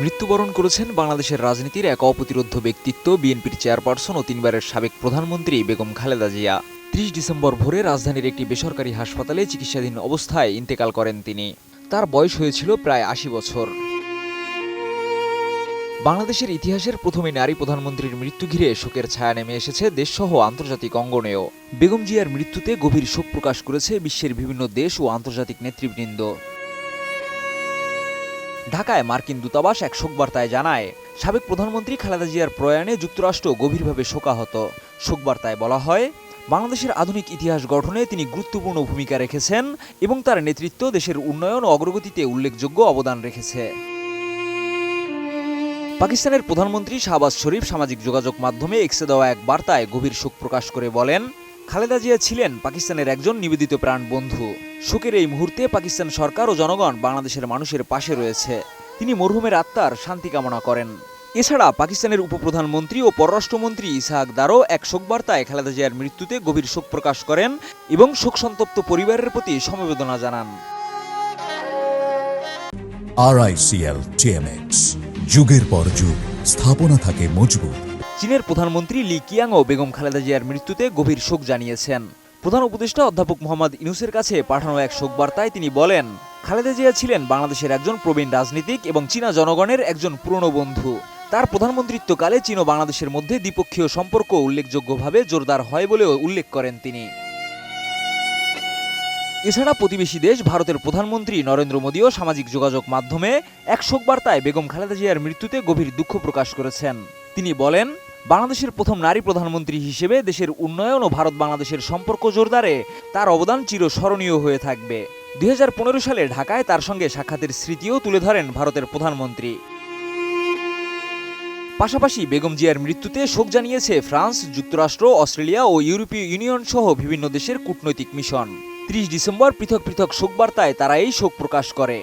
মৃত্যুবরণ করেছেন বাংলাদেশের রাজনীতির এক অপ্রতিরোধ্য ব্যক্তিত্ব, বিএনপির চেয়ারপারসন ও তিনবারের সাবেক প্রধানমন্ত্রী বেগম খালেদা জিয়া। ৩০ ডিসেম্বর ভোরে রাজধানীর একটি বেসরকারি হাসপাতালে চিকিৎসাধীন অবস্থায় ইন্তেকাল করেন তিনি। তার বয়স হয়েছিল প্রায় ৮০ বছর। বাংলাদেশের ইতিহাসের প্রথমে নারী প্রধানমন্ত্রীর মৃত্যু ঘিরে শোকের ছায়া নেমে এসেছে দেশসহ আন্তর্জাতিক অঙ্গনেও। বেগম জিয়ার মৃত্যুতে গভীর শোক প্রকাশ করেছে বিশ্বের বিভিন্ন দেশ ও আন্তর্জাতিক নেতৃবৃন্দ। ঢাকায় মার্কিন দূতাবাস এক শোকবার্তায় জানায়, সাবেক প্রধানমন্ত্রী খালেদা জিয়ার প্রয়াণে যুক্তরাষ্ট্র গভীরভাবে শোকাহত। শোকবার্তায় বলা হয়, বাংলাদেশের আধুনিক ইতিহাস গঠনে তিনি গুরুত্বপূর্ণ ভূমিকা রেখেছেন এবং তার নেতৃত্ব দেশের উন্নয়ন ও অগ্রগতিতে উল্লেখযোগ্য অবদান রেখেছে। পাকিস্তানের প্রধানমন্ত্রী শাহবাজ শরীফ সামাজিক যোগাযোগ মাধ্যমে এক্সে দেওয়া এক বার্তায় গভীর শোক প্রকাশ করে বলেন, খালেদা জিয়া ছিলেন পাকিস্তানের একজন নিবেদিত প্রাণ বন্ধু। শোকের এই মুহূর্তে পাকিস্তান সরকার ও জনগণ বাংলাদেশের মানুষের পাশে রয়েছে। তিনি মরহুমের আত্মার শান্তি কামনা করেন। এছাড়া পাকিস্তানের উপপ্রধানমন্ত্রী ও পররাষ্ট্রমন্ত্রী ইসহাক দারও এক শোকবার্তায় খালেদা জিয়ার মৃত্যুতে গভীর শোক প্রকাশ করেন এবং শোকসন্তপ্ত পরিবারের প্রতি সমবেদনা জানান। RICL TMX, যুগের পর যুগ স্থাপনা থাকে মজবুত। চীনের প্রধানমন্ত্রী লি কিয়াংও বেগম খালেদা জিয়ার মৃত্যুতে গভীর শোক জানিয়েছেন। প্রধান উপদেষ্টা অধ্যাপক মোহাম্মদ ইউনূসের কাছে পাঠানো এক শোকবার্তায় তিনি বলেন, খালেদা জিয়া ছিলেন বাংলাদেশের একজন প্রবীণ রাজনীতিক এবং চীনা জনগণের একজন পুরনো বন্ধু। তার প্রধানমন্ত্রিত্বকালে চীন ও বাংলাদেশের মধ্যে দ্বিপক্ষীয় সম্পর্ক উল্লেখযোগ্যভাবে জোরদার হয় বলেও উল্লেখ করেন তিনি। এছাড়া প্রতিবেশী দেশ ভারতের প্রধানমন্ত্রী নরেন্দ্র মোদীও সামাজিক যোগাযোগ মাধ্যমে এক শোকবার্তায় বেগম খালেদা জিয়ার মৃত্যুতে গভীর দুঃখ প্রকাশ করেছেন। তিনি বলেন, বাংলাদেশের প্রথম নারী প্রধানমন্ত্রী হিসেবে দেশের উন্নয়ন ও ভারত বাংলাদেশের সম্পর্ক জোরদারে তার অবদান চিরস্মরণীয় হয়ে থাকবে। ২০১৫ সালে ঢাকায় তার সঙ্গে সাক্ষাতের স্মৃতিও তুলে ধরেন ভারতের প্রধানমন্ত্রী। পাশাপাশি বেগম জিয়ার মৃত্যুতে শোক জানিয়েছে ফ্রান্স, যুক্তরাষ্ট্র, অস্ট্রেলিয়া ও ইউরোপীয় ইউনিয়ন সহ বিভিন্ন দেশের কূটনৈতিক মিশন। ৩০ ডিসেম্বর পৃথক পৃথক শোকবার্তায় তারা এই শোক প্রকাশ করে।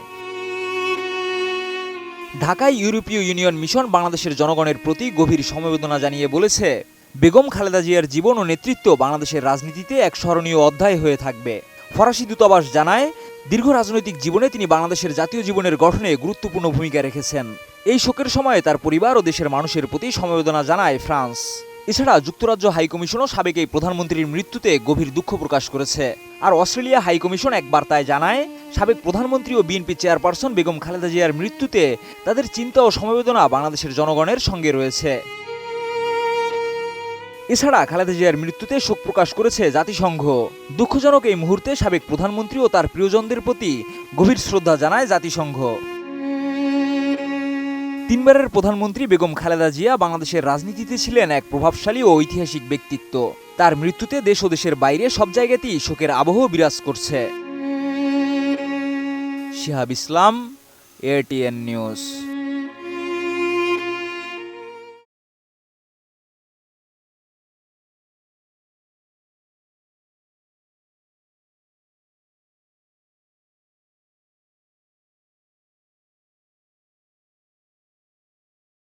ঢাকায় ইউরোপীয় ইউনিয়ন মিশন বাংলাদেশের জনগণের প্রতি গভীর সমবেদনা জানিয়ে বলেছে, বেগম খালেদা জিয়ার জীবন ও নেতৃত্ব বাংলাদেশের রাজনীতিতে এক স্মরণীয় অধ্যায় হয়ে থাকবে। ফরাসি দূতাবাস জানায়, দীর্ঘ রাজনৈতিক জীবনে তিনি বাংলাদেশের জাতীয় জীবনের গঠনে গুরুত্বপূর্ণ ভূমিকা রেখেছেন। এই শোকের সময়ে তার পরিবার ও দেশের মানুষের প্রতি সমবেদনা জানায় ফ্রান্স। এছাড়া যুক্তরাজ্য হাইকমিশনও সাবেক এই প্রধানমন্ত্রীর মৃত্যুতে গভীর দুঃখ প্রকাশ করেছে। আর অস্ট্রেলিয়া হাইকমিশন এক বার্তায় জানায়, সাবেক প্রধানমন্ত্রী ও বিএনপি চেয়ারপারসন বেগম খালেদা জিয়ার মৃত্যুতে তাদের চিন্তা ও সমবেদনা বাংলাদেশের জনগণের সঙ্গে রয়েছে। এছাড়া খালেদা জিয়ার মৃত্যুতে শোক প্রকাশ করেছে জাতিসংঘ। দুঃখজনক এই মুহূর্তে সাবেক প্রধানমন্ত্রী ও তার প্রিয়জনদের প্রতি গভীর শ্রদ্ধা জানায় জাতিসংঘ। তিনবারের প্রধানমন্ত্রী বেগম খালেদা জিয়া বাংলাদেশের রাজনীতিতে ছিলেন এক প্রভাবশালী ও ঐতিহাসিক ব্যক্তিত্ব। তার মৃত্যুতে দেশ ও দেশের বাইরে সব জায়গাতেই শোকের আবহ বিরাজ করছে। শিহাব ইসলাম, ATN নিউজ।